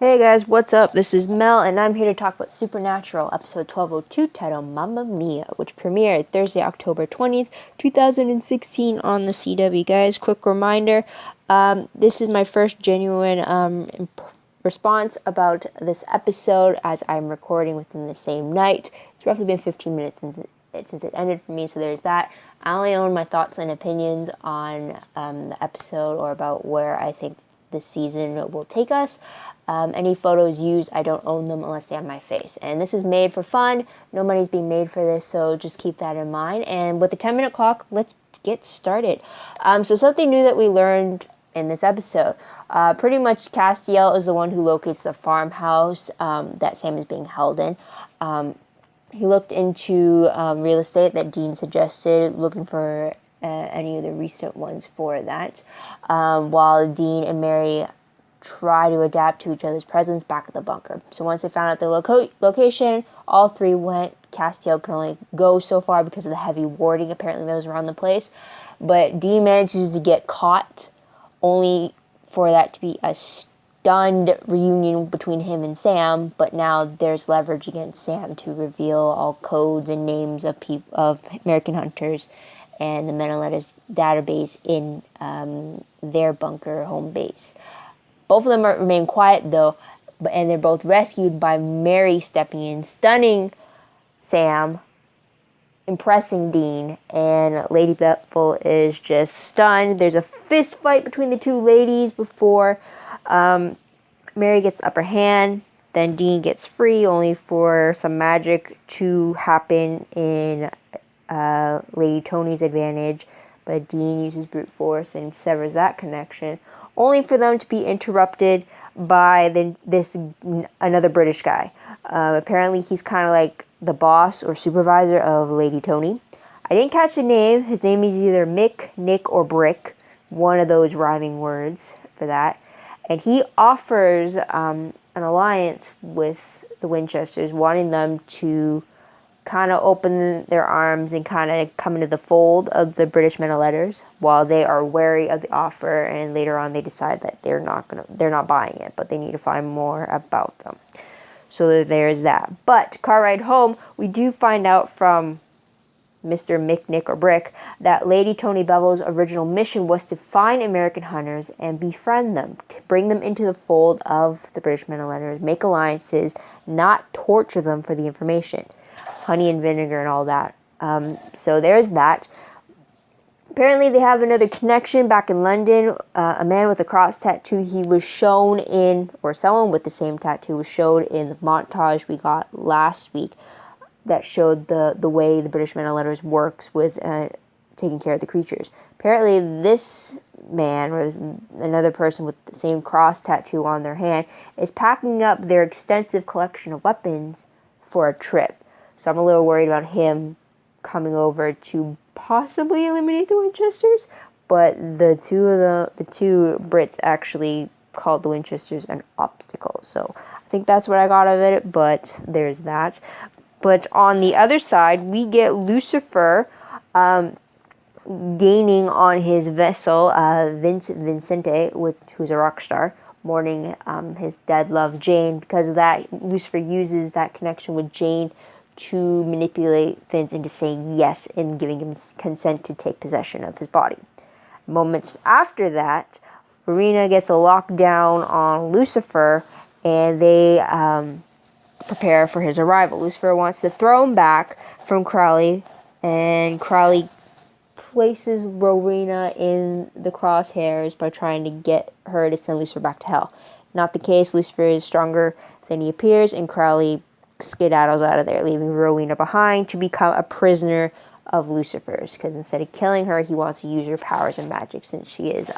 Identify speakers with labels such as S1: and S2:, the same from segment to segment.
S1: Hey guys, what's up? This is Mel, and I'm here to talk about Supernatural, episode 1202, titled Mamma Mia, which premiered Thursday, October 20th, 2016 on the CW. Guys, quick reminder, this is my first genuine response about this episode, as I'm recording within the same night. It's roughly been 15 minutes since it ended for me, so there's that. I only own my thoughts and opinions on the episode, or about where I think this season will take us. Any photos used, I don't own them unless they have my face. And this is made for fun. No money's being made for this, so just keep that in mind. And with the 10-minute clock, let's get started. So something new that we learned in this episode. Pretty much Castiel is the one who locates the farmhouse that Sam is being held in. He looked into real estate that Dean suggested, looking for any of the recent ones for that, while Dean and Mary try to adapt to each other's presence back at the bunker. So once they found out the location, all three went. Castiel could only go so far because of the heavy warding apparently that was around the place, but Dean manages to get caught, only for that to be a stunned reunion between him and Sam. But now there's leverage against Sam to reveal all codes and names of American hunters and the Menela's database in their bunker home base. Both of them remain quiet though, and they're both rescued by Mary stepping in, stunning Sam, impressing Dean, and Lady Bethel is just stunned. There's a fist fight between the two ladies before Mary gets the upper hand. Then Dean gets free, only for some magic to happen in Lady Tony's advantage, but Dean uses brute force and severs that connection, only for them to be interrupted by another British guy. Apparently he's kind of like the boss or supervisor of Lady Tony. I didn't catch the name. His name is either Mick, Nick, or Brick, one of those rhyming words for that. And he offers an alliance with the Winchesters, wanting them to kind of open their arms and kind of come into the fold of the British men of letters, while they are wary of the offer, and later on they decide that they're not buying it, but they need to find more about them. So there's that. But car ride home, we do find out from Mr. Mick, Nick, or Brick that Lady Tony Bevel's original mission was to find American hunters and befriend them, to bring them into the fold of the British men of letters, make alliances, not torture them for the information. Honey and vinegar and all that. So there's that. Apparently they have another connection back in London. A man with a cross tattoo, he was shown in, or someone with the same tattoo was showed in the montage we got last week that showed the way the British men of letters works with taking care of the creatures. Apparently this man, or another person with the same cross tattoo on their hand, is packing up their extensive collection of weapons for a trip. So I'm a little worried about him coming over to possibly eliminate the Winchesters. But the two Brits actually called the Winchesters an obstacle. So I think that's what I got out of it. But there's that. But on the other side, we get Lucifer gaining on his vessel, Vincente, who's a rock star, mourning his dead love Jane. Because of that, Lucifer uses that connection with Jane to manipulate Vince into saying yes and giving him consent to take possession of his body. Moments after that, Rowena gets a lockdown on Lucifer, and they prepare for his arrival. Lucifer wants to throw him back from Crowley, and Crowley places Rowena in the crosshairs by trying to get her to send Lucifer back to hell. Not the case. Lucifer is stronger than he appears, and Crowley skedaddles out of there, leaving Rowena behind to become a prisoner of Lucifer's, because instead of killing her, he wants to use her powers and magic, since she is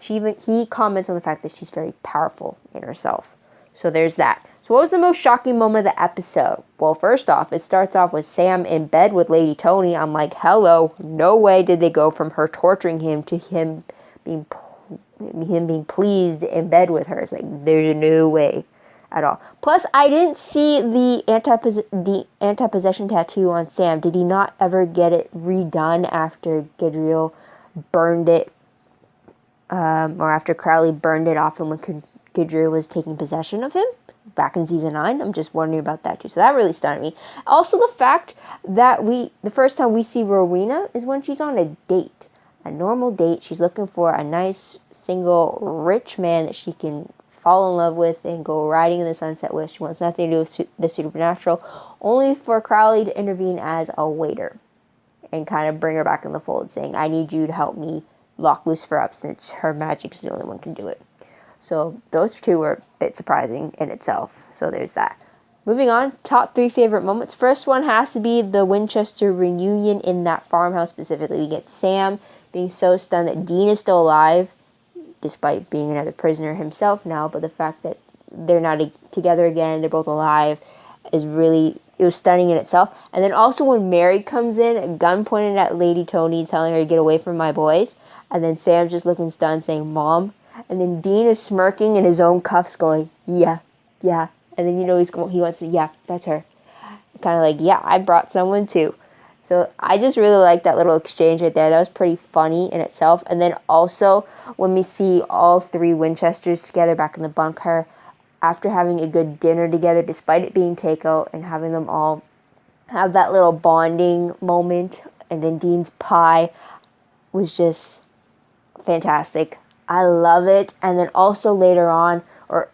S1: he comments on the fact that she's very powerful in herself. So there's that. So what was the most shocking moment of the episode? Well, first off, it starts off with Sam in bed with Lady Tony. I'm like, hello, no way did they go from her torturing him to him being pleased in bed with her. It's like, there's no way at all. Plus, I didn't see the anti-possession tattoo on Sam. Did he not ever get it redone after Gadriel burned it, or after Crowley burned it off him when Gudrun was taking possession of him back in season 9. I'm just wondering about that too. So that really stunned me. Also, the fact that the first time we see Rowena is when she's on a date. A normal date. She's looking for a nice, single, rich man that she can fall in love with and go riding in the sunset with. She wants nothing to do with the supernatural, only for Crowley to intervene as a waiter and kind of bring her back in the fold, saying, I need you to help me lock Lucifer up since her magic is the only one who can do it. So those two were a bit surprising in itself. So there's that. Moving on, top 3 favorite moments. First one has to be the Winchester reunion in that farmhouse specifically. We get Sam being so stunned that Dean is still alive, despite being another prisoner himself now, but the fact that they're not together again, they're both alive, it was stunning in itself. And then also when Mary comes in, a gun pointed at Lady Tony, telling her to get away from my boys, and then Sam's just looking stunned, saying, Mom, and then Dean is smirking in his own cuffs, going, yeah, and then he wants to, yeah, that's her. Kind of like, yeah, I brought someone too. So I just really like that little exchange right there. That was pretty funny in itself. And then also when we see all 3 Winchesters together back in the bunker, after having a good dinner together, despite it being takeout, and having them all have that little bonding moment, and then Dean's pie was just fantastic. I love it. And then also later on, or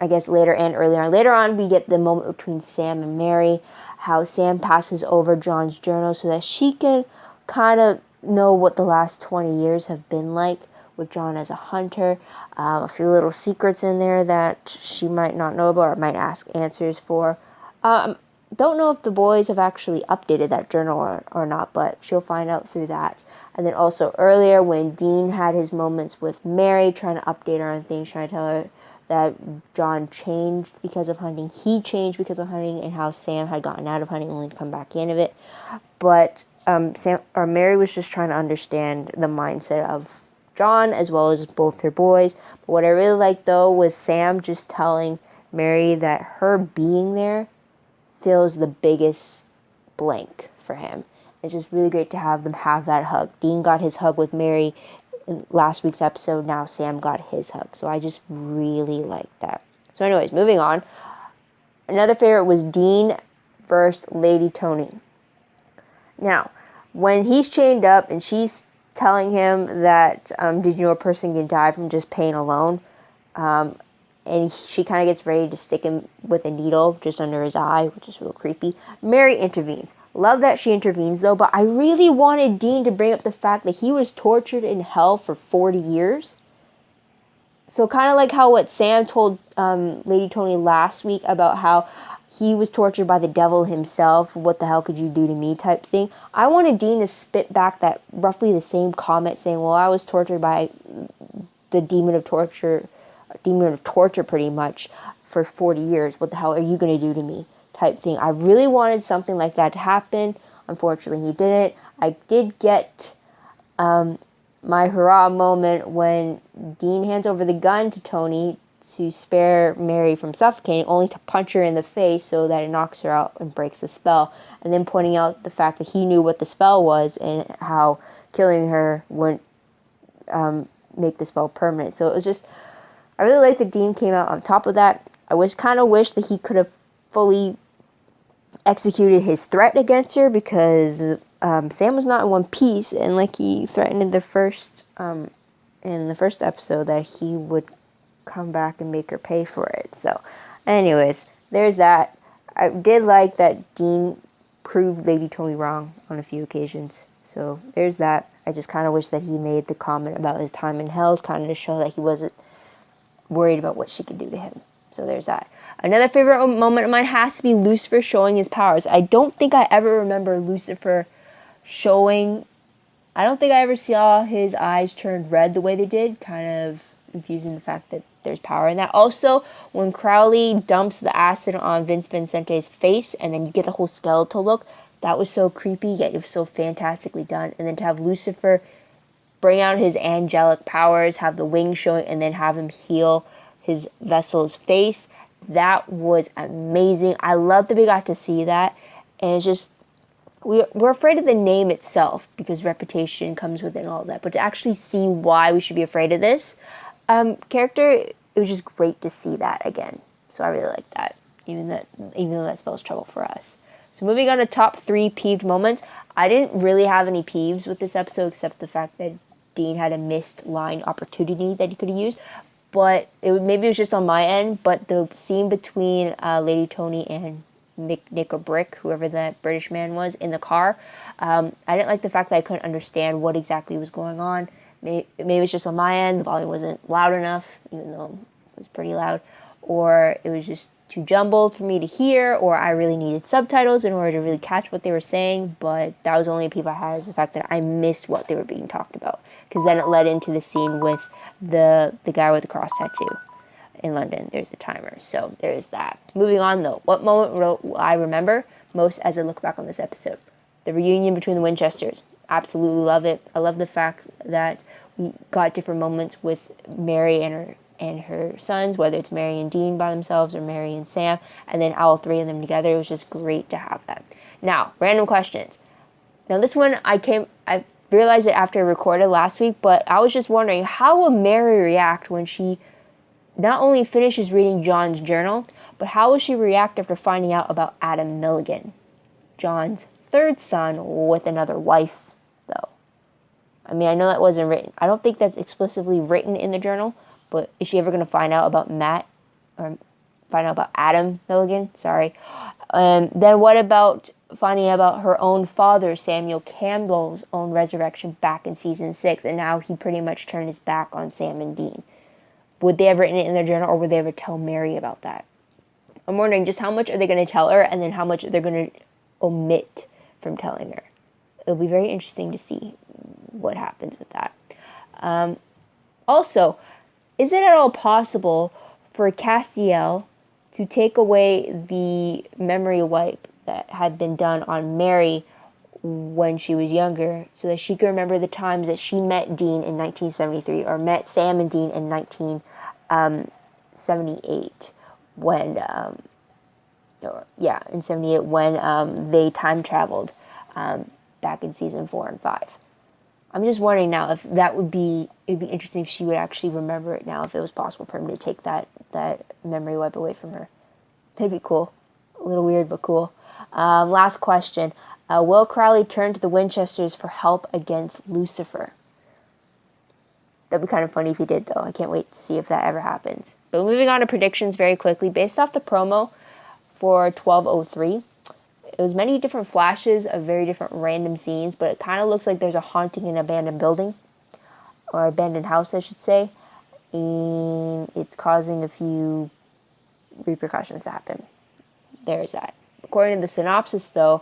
S1: I guess later and earlier on, later on we get the moment between Sam and Mary, how Sam passes over John's journal so that she can kind of know what the last 20 years have been like with John as a hunter. A few little secrets in there that she might not know about or might ask answers for. Don't know if the boys have actually updated that journal or not, but she'll find out through that. And then also earlier when Dean had his moments with Mary, trying to update her on things, trying to tell her that John changed because of hunting, he changed because of hunting, and how Sam had gotten out of hunting only to come back in of it. But Mary was just trying to understand the mindset of John as well as both her boys. But what I really liked though was Sam just telling Mary that her being there fills the biggest blank for him. It's just really great to have them have that hug. Dean got his hug with Mary in last week's episode. Now Sam got his hug. So I just really like that. So anyways, moving on. Another favorite was Dean versus Lady Tony. Now, when he's chained up and she's telling him that, did you know a person can die from just pain alone? And she kind of gets ready to stick him with a needle just under his eye, which is real creepy. Mary intervenes. Love that she intervenes, though, but I really wanted Dean to bring up the fact that he was tortured in hell for 40 years. So kind of like how what Sam told Lady Tony last week about how he was tortured by the devil himself, what the hell could you do to me type thing. I wanted Dean to spit back that roughly the same comment saying, well, I was tortured by the demon of torture pretty much for 40 years. What the hell are you going to do to me type thing. I really wanted something like that to happen. Unfortunately, he didn't. I did get my hurrah moment when Dean hands over the gun to Tony to spare Mary from suffocating, only to punch her in the face so that it knocks her out and breaks the spell, and then pointing out the fact that he knew what the spell was and how killing her wouldn't make the spell permanent. So it was just, I really like that Dean came out on top of that. I kind of wish that he could have fully executed his threat against her, because Sam was not in one piece, and like he threatened in the first episode that he would come back and make her pay for it. So anyways, there's that. I did like that Dean proved Lady Tony wrong on a few occasions. So there's that. I just kind of wish that he made the comment about his time in hell, kind of to show that he wasn't worried about what she could do to him. So there's that. Another favorite moment of mine has to be Lucifer showing his powers. I don't think I ever remember Lucifer showing... I don't think I ever saw his eyes turned red the way they did, kind of confusing the fact that there's power in that. Also, when Crowley dumps the acid on Vince Vincente's face and then you get the whole skeletal look, that was so creepy, yet it was so fantastically done. And then to have Lucifer bring out his angelic powers, have the wings showing, and then have him heal his vessel's face, that was amazing. I love that we got to see that. And it's just, we're afraid of the name itself because reputation comes with it and all that. But to actually see why we should be afraid of this character, it it was just great to see that again. So I really like that, even though that spells trouble for us. So moving on to top 3 peeved moments. I didn't really have any peeves with this episode except the fact that Dean had a missed line opportunity that he could have used. But maybe it was just on my end, but the scene between Lady Tony and Nick or Brick, whoever that British man was, in the car, I didn't like the fact that I couldn't understand what exactly was going on. Maybe it was just on my end, the volume wasn't loud enough, even though it was pretty loud, or it was just too jumbled for me to hear, or I really needed subtitles in order to really catch what they were saying. But that was the only peeve I had, is the fact that I missed what they were being talked about, because then it led into the scene with the guy with the cross tattoo in London. There's the timer, so there's that. Moving on though, what moment will I remember most as I look back on this episode? The reunion between the Winchesters. Absolutely love it. I love the fact that we got different moments with Mary and her sons, whether it's Mary and Dean by themselves or Mary and Sam, and then all 3 of them together. It was just great to have that. Now, random questions. Now this one I realized it after I recorded last week, but I was just wondering, how will Mary react when she not only finishes reading John's journal, but how will she react after finding out about Adam Milligan, John's 3rd son with another wife, though? I mean, I know that wasn't written. I don't think that's explicitly written in the journal, but is she ever going to find out about Adam Milligan? Sorry. Then what about finding out about her own father, Samuel Campbell's own resurrection back in season 6, and now he pretty much turned his back on Sam and Dean? Would they have written it in their journal, or would they ever tell Mary about that? I'm wondering just how much are they going to tell her, and then how much they're going to omit from telling her. It'll be very interesting to see what happens with that. Also, is it at all possible for Castiel to take away the memory wipe that had been done on Mary when she was younger, so that she could remember the times that she met Dean in 1973, or met Sam and Dean in 1978, when in 78 when they time traveled back in season 4 and 5. I'm just wondering now if it'd be interesting if she would actually remember it now, if it was possible for him to take that memory wipe away from her. That'd be cool. A little weird, but cool. Last question. Will Crowley turn to the Winchesters for help against Lucifer? That'd be kind of funny if he did, though. I can't wait to see if that ever happens. But moving on to predictions very quickly. Based off the promo for 1203, it was many different flashes of very different random scenes, but it kind of looks like there's a haunting in an abandoned building, or abandoned house, I should say, and it's causing a few repercussions to happen. There's that. According to the synopsis, though,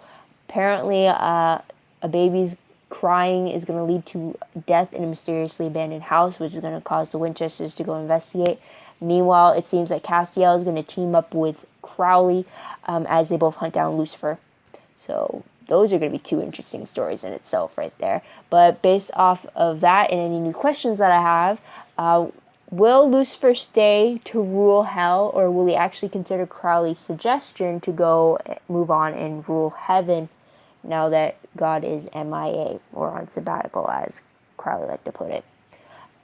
S1: apparently a baby's crying is going to lead to death in a mysteriously abandoned house, which is going to cause the Winchesters to go investigate. Meanwhile, it seems that Castiel is going to team up with Crowley as they both hunt down Lucifer. So those are going to be 2 interesting stories in itself right there. But based off of that and any new questions that I have, will Lucifer stay to rule hell, or will he actually consider Crowley's suggestion to go move on and rule heaven now that God is MIA, or on sabbatical, as Crowley liked to put it?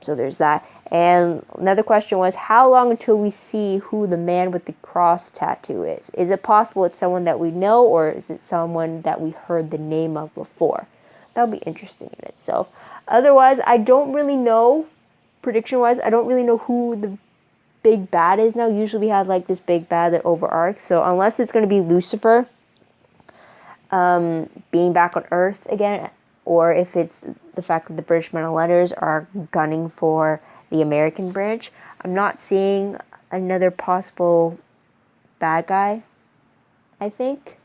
S1: So there's that. And another question was, how long until we see who the man with the cross tattoo is? Is it possible it's someone that we know, or is it someone that we heard the name of before? That'll be interesting in itself. Otherwise, I don't really know. Prediction-wise, I don't really know who the big bad is now. Usually we have like this big bad that overarcs. So unless it's going to be Lucifer being back on Earth again, or if it's the fact that the British men of letters are gunning for the American branch, I'm not seeing another possible bad guy, I think.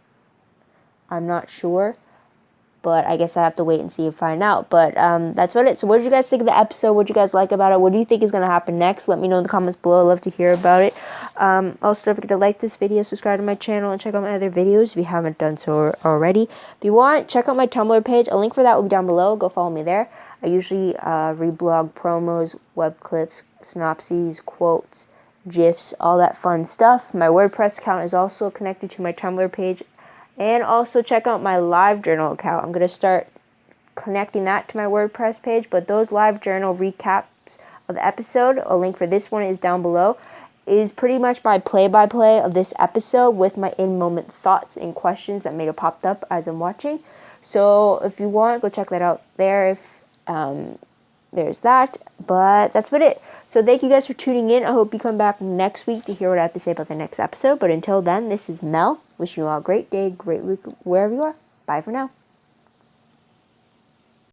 S1: I'm not sure. But I guess I have to wait and see and find out. But that's about it. So what did you guys think of the episode? What did you guys like about it? What do you think is going to happen next? Let me know in the comments below. I'd love to hear about it. Also, don't forget to like this video, subscribe to my channel, and check out my other videos if you haven't done so already. If you want, check out my Tumblr page. A link for that will be down below. Go follow me there. I usually reblog promos, web clips, synopses, quotes, GIFs, all that fun stuff. My WordPress account is also connected to my Tumblr page. And also check out my LiveJournal account. I'm going to start connecting that to my WordPress page. But those LiveJournal recaps of the episode, a link for this one is down below, is pretty much my play-by-play of this episode with my in-moment thoughts and questions that may have popped up as I'm watching. So if you want, go check that out there. If there's that, but that's about it. So thank you guys for tuning in. I hope you come back next week to hear what I have to say about the next episode. But until then, this is Mel. Wishing you all a great day, great week, wherever you are. Bye for now.